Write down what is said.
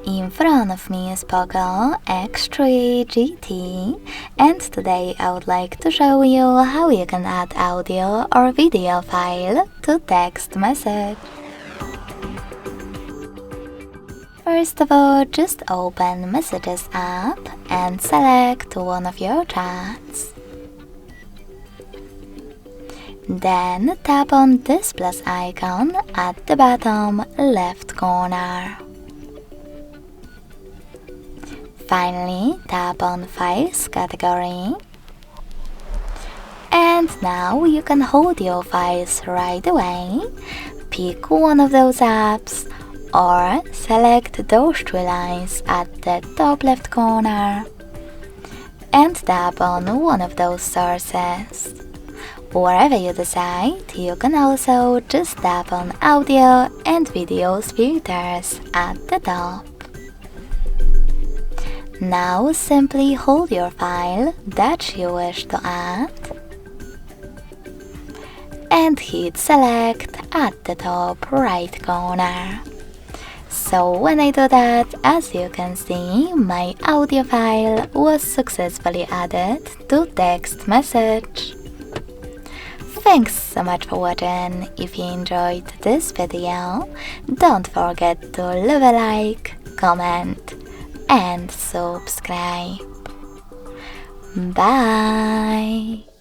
In front of me is POCO X3 GT, and today I would like to show you how you can add audio or video file to text message. First of all, just open Messages app and select one of your chats. Then tap on this plus icon at the bottom left corner. Finally, tap on Files category. And now you can hold your files right away. Pick one of those apps or select those three lines at the top left corner and tap on one of those sources. Wherever you decide, you can also just tap on Audio and Videos filters at the top. Now simply hold your file that you wish to add and hit Select at the top right corner. So when I do that, as you can see, my audio file was successfully added to text message. Thanks so much for watching. If you enjoyed this video, don't forget to leave a like, comment and subscribe. Bye!